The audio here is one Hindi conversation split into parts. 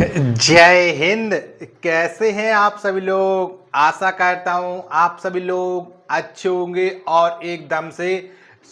जय हिंद। कैसे हैं आप सभी लोग। आशा करता हूं आप सभी लोग अच्छे होंगे और एकदम से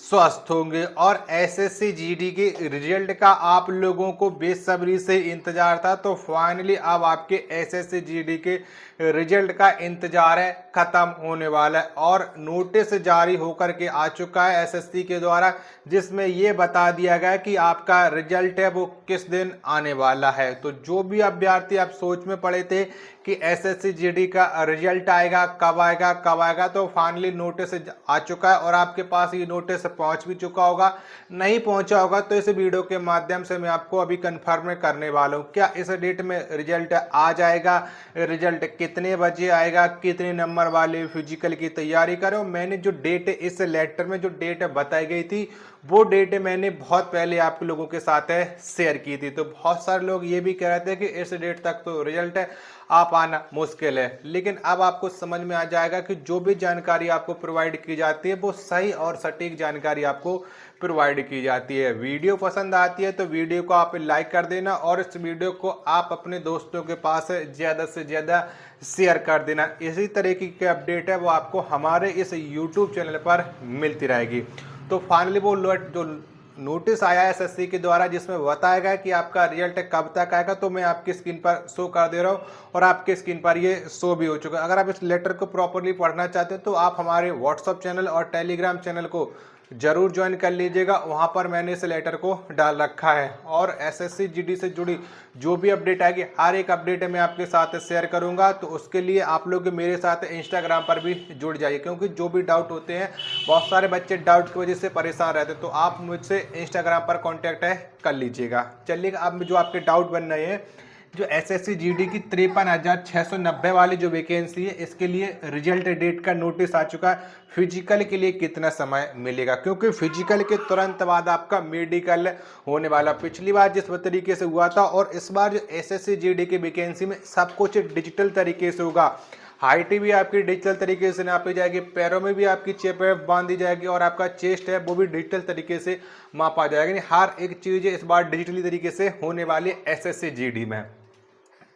स्वस्थ होंगे। और एसएससी जीडी के रिजल्ट का आप लोगों को बेसब्री से इंतजार था, तो फाइनली अब आपके एसएससी जीडी के रिजल्ट का इंतजार है खत्म होने वाला है और नोटिस जारी होकर के आ चुका है एसएससी के द्वारा, जिसमें ये बता दिया गया कि आपका रिजल्ट है वो किस दिन आने वाला है। तो जो भी अभ्यर्थी आप सोच में पड़े थे कि एसएससी जीडी का रिजल्ट आएगा कब आएगा कब आएगा, तो फाइनली नोटिस आ चुका है और आपके पास ये नोटिस पहुंच भी चुका होगा। नहीं पहुंचा होगा तो इस वीडियो के माध्यम से मैं आपको अभी कंफर्म करने वाला हूं, क्या इस डेट में रिजल्ट आ जाएगा, रिजल्ट कितने बजे आएगा, कितने नंबर वाले फिजिकल की तैयारी करो। मैंने जो डेट इस लेटर में जो डेट बताई गई थी वो डेट मैंने बहुत पहले आप लोगों के साथ शेयर की थी। तो बहुत सारे लोग ये भी कह रहे थे कि इस डेट तक तो रिजल्ट है, आप आना मुश्किल है। लेकिन अब आपको समझ में आ जाएगा कि जो भी जानकारी आपको प्रोवाइड की जाती है वो सही और सटीक जानकारी आपको प्रोवाइड की जाती है। वीडियो पसंद आती है तो वीडियो को आप लाइक कर देना और इस वीडियो को आप अपने दोस्तों के पास ज़्यादा से ज़्यादा शेयर कर देना। इसी तरीके की अपडेट है वो आपको हमारे इस यूट्यूब चैनल पर मिलती रहेगी। तो फाइनली वो जो नोटिस आया है एसएससी के द्वारा जिसमें बताया गया कि आपका रिजल्ट कब तक आएगा, तो मैं आपकी स्क्रीन पर शो कर दे रहा हूँ और आपकी स्क्रीन पर ये शो भी हो चुका है। अगर आप इस लेटर को प्रॉपरली पढ़ना चाहते हैं तो आप हमारे व्हाट्सएप चैनल और टेलीग्राम चैनल को जरूर ज्वाइन कर लीजिएगा। वहां पर मैंने इस लेटर को डाल रखा है और एसएससी जीडी से जुड़ी जो भी अपडेट आएगी हर एक अपडेट मैं आपके साथ शेयर करूंगा। तो उसके लिए आप लोग मेरे साथ इंस्टाग्राम पर भी जुड़ जाइए, क्योंकि जो भी डाउट होते हैं बहुत सारे बच्चे डाउट की वजह से परेशान रहते हैं, तो आप मुझसे इंस्टाग्राम पर कॉन्टैक्ट कर लीजिएगा। चलिए अब जो आपके डाउट बन रहे हैं, जो एसएससी जीडी की 53,690 वाली जो वैकेंसी है इसके लिए रिजल्ट डेट का नोटिस आ चुका है। फिजिकल के लिए कितना समय मिलेगा, क्योंकि फिजिकल के तुरंत बाद आपका मेडिकल होने वाला। पिछली बार जिस तरीके से हुआ था और इस बार जो एसएससी जीडी की वैकेंसी में सब कुछ डिजिटल तरीके से होगा। हाइट भी आपकी डिजिटल तरीके से नापी जाएगी, पैरों में भी आपकी चेप बांधी जाएगी और आपका चेस्ट है वो भी डिजिटल तरीके से मापा जाएगा। हर एक चीज़ इस बार डिजिटली तरीके से होने वाली है एसएससी जीडी में।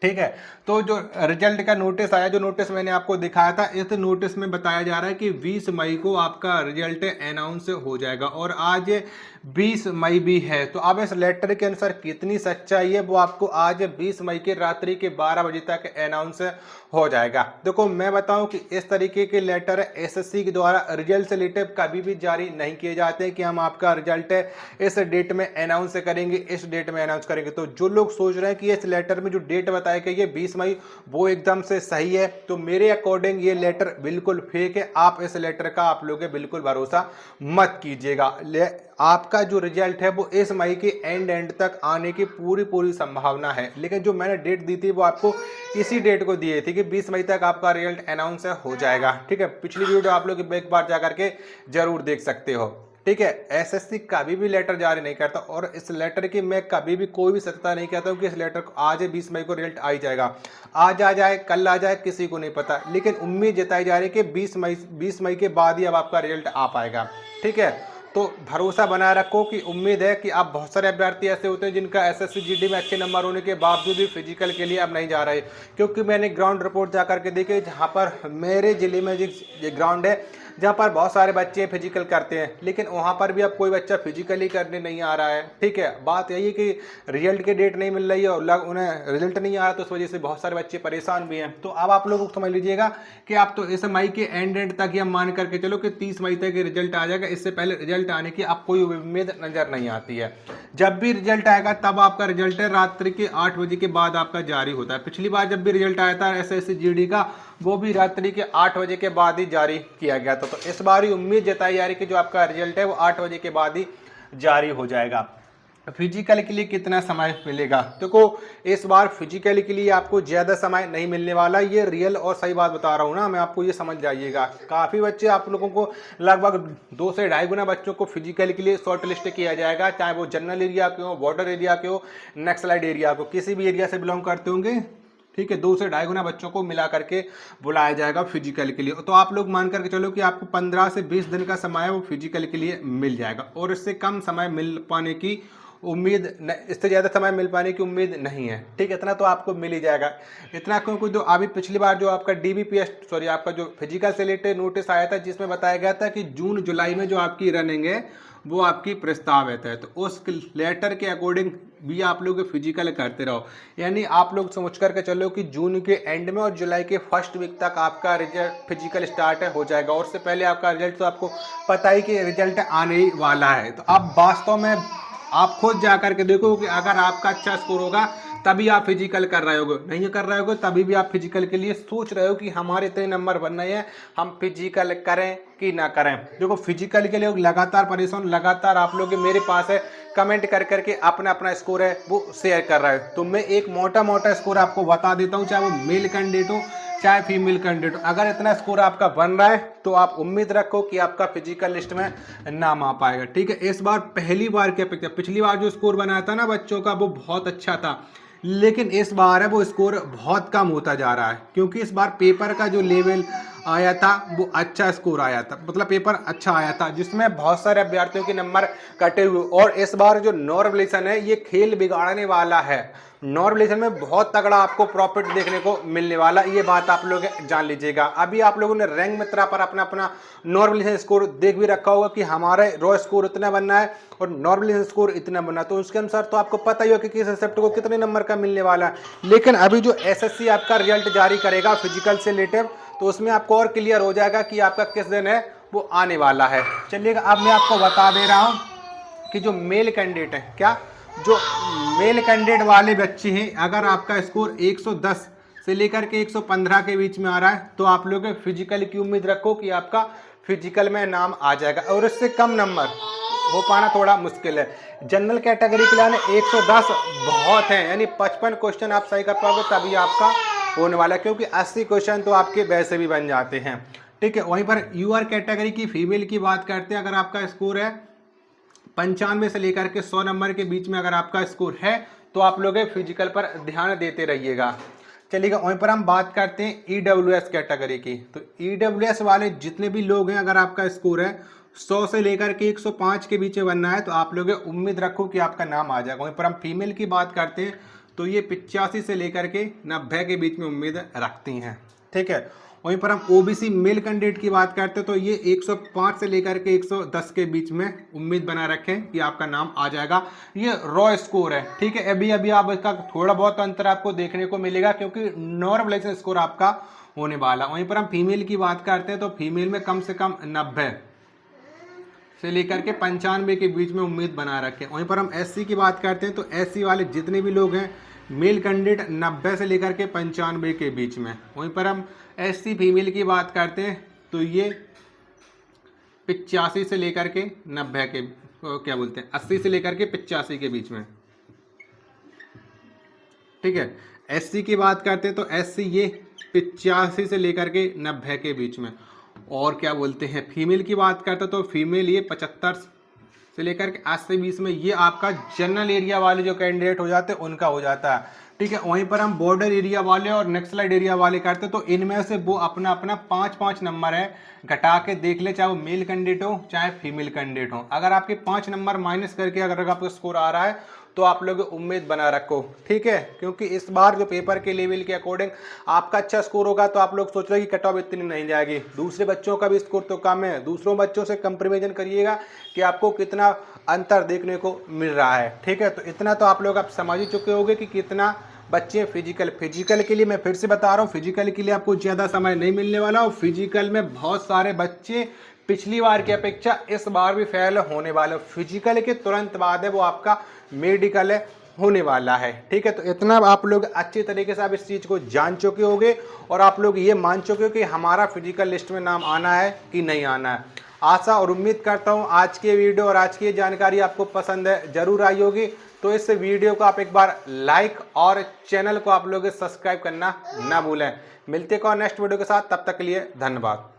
ठीक है, तो जो रिजल्ट का नोटिस आया, जो नोटिस मैंने आपको दिखाया था, इस नोटिस में बताया जा रहा है कि 20 मई को आपका रिजल्ट अनाउंस हो जाएगा और आज 20 मई भी है। तो अब इस लेटर के अनुसार कितनी सच्चाई है वो आपको आज 20 मई के रात्रि के 12 बजे तक अनाउंस हो जाएगा। देखो मैं बताऊं कि इस तरीके के लेटर एसएससी के द्वारा रिजल्ट से रिलेटेड कभी भी जारी नहीं किए जाते कि हम आपका रिजल्ट इस डेट में अनाउंस करेंगे, इस डेट में अनाउंस करेंगे। तो जो लोग सोच रहे हैं कि इस लेटर में जो डेट बताया गया है 20 मई वो एकदम से सही है, तो मेरे अकॉर्डिंग ये लेटर बिल्कुल फेक है। आप इस लेटर का आप लोग बिल्कुल भरोसा मत कीजिएगा। आपका जो रिजल्ट है वो इस मई के एंड तक आने की पूरी संभावना है। लेकिन जो मैंने डेट दी थी वो आपको इसी डेट को दी थी कि 20 मई तक आपका रिजल्ट अनाउंस हो जाएगा। ठीक है, पिछली वीडियो आप लोग एक बार जाकर के जरूर देख सकते हो। ठीक है, एसएससी कभी भी लेटर जारी नहीं करता और इस लेटर की मैं कभी भी कोई भी सत्यता नहीं कहता हूँ कि इस लेटर को आज 20 मई को रिजल्ट आ ही जाएगा। आज आ जाए कल आ जाए किसी को नहीं पता, लेकिन उम्मीद जताई जा रही है कि 20 मई के बाद ही अब आपका रिजल्ट आ पाएगा। ठीक है, तो भरोसा बनाए रखो कि उम्मीद है कि आप बहुत सारे अभ्यर्थी ऐसे होते हैं जिनका एसएससी जीडी में अच्छे नंबर होने के बावजूद भी फिजिकल के लिए अब नहीं जा रहे, क्योंकि मैंने ग्राउंड रिपोर्ट जा करके देखी जहाँ पर मेरे ज़िले में जो ग्राउंड है जहाँ पर बहुत सारे बच्चे फिजिकल करते हैं, लेकिन वहाँ पर भी अब कोई बच्चा फिजिकली करने नहीं आ रहा है। ठीक है, बात यही है कि रिजल्ट की डेट नहीं मिल रही है और उन्हें रिजल्ट नहीं आ रहा, तो उस वजह से बहुत सारे बच्चे परेशान भी हैं। तो अब आप लोग समझ लीजिएगा कि आप तो इस मई के एंड तक ही हम मान करके चलो कि 30 मई तक रिजल्ट आ जाएगा। इससे पहले रिजल्ट आने की आप कोई उम्मीद नजर नहीं आती है। जब भी रिजल्ट आएगा तब आपका रिजल्ट रात्रि के 8 बजे के बाद आपका जारी होता है। पिछली बार जब भी रिजल्ट आया था एसएससी जीडी का वो भी रात्रि के 8 बजे के बाद ही जारी किया गया था। तो इस बार ही उम्मीद जताई जा रही है कि जो आपका रिजल्ट है वो 8 बजे के बाद ही जारी हो जाएगा। फिजिकल के लिए कितना समय मिलेगा, देखो इस बार फिजिकल के लिए आपको ज़्यादा समय नहीं मिलने वाला। ये रियल और सही बात बता रहा हूँ ना मैं आपको, ये समझ जाइएगा। काफ़ी बच्चे आप लोगों को लगभग 2 से 2.5 गुना बच्चों को फिजिकल के लिए शॉर्ट लिस्ट किया जाएगा, चाहे वो जनरल एरिया के हो, बॉर्डर एरिया के हो, नक्सलाइट एरिया को, किसी भी एरिया से बिलोंग करते होंगे। ठीक है, 2 से 2.5 गुना बच्चों को मिला करके बुलाया जाएगा फिजिकल के लिए। तो आप लोग मान करके चलो कि आपको 15 से 20 दिन का समय वो फिजिकल के लिए मिल जाएगा और इससे कम समय मिल पाने की उम्मीद इससे ज़्यादा समय मिल पाने की उम्मीद नहीं है। ठीक है, इतना तो आपको मिल ही जाएगा। इतना क्योंकि जो अभी पिछली बार जो आपका आपका जो फिजिकल से रिलेटेड नोटिस आया था जिसमें बताया गया था कि जून जुलाई में जो आपकी रनिंग है वो आपकी प्रस्तावित है, तो उस लेटर के अकॉर्डिंग भी आप लोग फिजिकल करते रहो। यानी आप लोग समझ करके चलो कि जून के एंड में और जुलाई के फर्स्ट वीक तक आपका रिजल्ट फिजिकल स्टार्ट हो जाएगा, और उससे पहले आपका रिजल्ट तो आपको पता ही कि रिजल्ट आने ही वाला है। तो अब वास्तव में आप खुद जा करके देखो कि अगर आपका अच्छा स्कोर होगा तभी आप फिजिकल कर रहे होगे, नहीं कर रहे होगे तभी भी आप फिजिकल के लिए सोच रहे हो कि हमारे इतने नंबर बन रहे हैं, हम फिजिकल करें कि ना करें। देखो फिजिकल के लिए लगातार परेशान, लगातार आप लोग मेरे पास है कमेंट कर करके अपना अपना स्कोर है वो शेयर कर रहे हो। तो मैं एक मोटा मोटा स्कोर आपको बता देता हूँ, चाहे वो मेल कैंडिडेट हो चाहे फीमेल कैंडिडेट हो। अगर इतना स्कोर आपका बन रहा है तो आप उम्मीद रखो कि आपका फिजिकल लिस्ट में नाम आ पाएगा। ठीक है, इस बार पहली बार की अपेक्षा पिछली बार जो स्कोर बनाया था ना बच्चों का वो बहुत अच्छा था, लेकिन इस बार है वो स्कोर बहुत कम होता जा रहा है, क्योंकि इस बार पेपर का जो लेवल आया था वो अच्छा स्कोर आया था, मतलब पेपर अच्छा आया था जिसमें बहुत सारे अभ्यर्थियों के नंबर कटे हुए। और इस बार जो नॉर्मलाइजेशन है ये खेल बिगाड़ने वाला है। नॉर्मलाइजेशन में बहुत तगड़ा आपको प्रॉफिट देखने को मिलने वाला, ये बात आप लोग जान लीजिएगा। अभी आप लोगों ने रैंक मित्रा पर अपना अपना नॉर्मलाइजेशन स्कोर देख भी रखा होगा कि हमारा रॉ स्कोर इतना बनना है और नॉर्मलाइजेशन स्कोर इतना बनना है, तो उसके अनुसार तो आपको पता ही हो कि किस सब्जेक्ट को कितने नंबर का मिलने वाला है। लेकिन अभी जो एसएससी आपका रिजल्ट जारी करेगा फिजिकल से रिलेटेड, तो उसमें आपको और क्लियर हो जाएगा कि आपका किस दिन है वो आने वाला है। चलिएगा, अब मैं आपको बता दे रहा हूँ कि जो मेल कैंडिडेट है, क्या जो मेल कैंडिडेट वाले बच्चे हैं, अगर आपका स्कोर 110 से लेकर के 115 के बीच में आ रहा है तो आप लोग फिजिकल की उम्मीद रखो कि आपका फिजिकल में नाम आ जाएगा, और इससे कम नंबर हो पाना थोड़ा मुश्किल है। जनरल कैटेगरी के लिए 110 बहुत है, यानी 55 क्वेश्चन आप सही कर पाओगे तभी आपका होने वाला है, क्योंकि 80 क्वेश्चन तो आपके वैसे भी बन जाते हैं। ठीक है, वहीं पर यूआर कैटेगरी की फीमेल की बात करते हैं, अगर आपका स्कोर है 95 से लेकर के 100 नंबर के बीच में अगर आपका स्कोर है तो आप लोग फिजिकल पर ध्यान देते रहिएगा। चलिएगा, वहीं पर हम बात करते हैं ईडब्ल्यूएस कैटेगरी की। तो ईडब्ल्यूएस वाले जितने भी लोग हैं, अगर आपका स्कोर है 100 से लेकर के 105 के बीच में बनना है तो आप लोग उम्मीद रखो कि आपका नाम आ जाएगा। वहीं पर हम फीमेल की बात करते हैं तो ये 85 से लेकर के 90 के बीच में उम्मीद रखती हैं। ठीक है, वहीं पर हम ओबीसी मेल कैंडिडेट की बात करते हैं तो ये 105 से लेकर के 110 के बीच में उम्मीद बना रखें कि आपका नाम आ जाएगा। ये रॉ स्कोर है। ठीक है, अभी अभी आप इसका थोड़ा बहुत अंतर आपको देखने को मिलेगा, क्योंकि नॉर्मलाइजेशन स्कोर आपका होने वाला। वहीं पर हम फीमेल की बात करते हैं तो फीमेल में कम से कम 90 से लेकर के 95 के बीच में उम्मीद बना रखें। वहीं पर हम एससी की बात करते हैं तो एससी वाले जितने भी लोग हैं मेल कैंडिडेट 90 से लेकर के 95 के बीच में। वहीं पर हम एससी फीमेल की बात करते हैं तो ये 85 से लेकर के 90 के क्या बोलते हैं 80 से लेकर के 85 के बीच में। ठीक है, एससी की बात करते हैं तो एससी ये 85 से लेकर के 90 के बीच में। और क्या बोलते हैं फीमेल की बात करते हैं तो फीमेल ये 75 से लेकर के 80 में। ये आपका जनरल एरिया वाले जो कैंडिडेट हो जाते हैं उनका हो जाता है। ठीक है, वहीं पर हम बॉर्डर एरिया वाले और नक्सलाइट एरिया वाले करते हैं तो इनमें से वो अपना अपना 5-5 नंबर है घटा के देख ले, चाहे वो मेल कैंडिडेट हो चाहे फीमेल कैंडिडेट हो। अगर आपके 5 नंबर माइनस करके अगर आपका स्कोर आ रहा है तो आप लोग उम्मीद बना रखो। ठीक है, क्योंकि इस बार जो पेपर के लेवल के अकॉर्डिंग आपका अच्छा स्कोर होगा तो आप लोग सोच रहे हैं कि कट ऑफ इतनी नहीं जाएगी। दूसरे बच्चों का भी स्कोर तो कम है, दूसरों बच्चों से कंपेरिजन करिएगा कि आपको कितना अंतर देखने को मिल रहा है। ठीक है, तो इतना तो आप लोग आप समझ ही चुके होंगे कि कितना बच्चे फिजिकल के लिए मैं फिर से बता रहा हूँ, फिजिकल के लिए आपको ज़्यादा समय नहीं मिलने वाला, और फिजिकल में बहुत सारे बच्चे पिछली बार की अपेक्षा इस बार भी फेल होने वाले। फिजिकल के तुरंत बाद है वो आपका मेडिकल होने वाला है। ठीक है, तो इतना आप लोग अच्छे तरीके से आप इस चीज़ को जान चुके होंगे और आप लोग ये मान चुके हो कि हमारा फिजिकल लिस्ट में नाम आना है कि नहीं आना है। आशा और उम्मीद करता हूँ आज के वीडियो और आज की जानकारी आपको पसंद है जरूर आई होगी। तो इस वीडियो को आप एक बार लाइक और चैनल को आप लोग सब्सक्राइब करना ना भूलें। मिलते हैं नेक्स्ट वीडियो के साथ, तब तक के लिए धन्यवाद।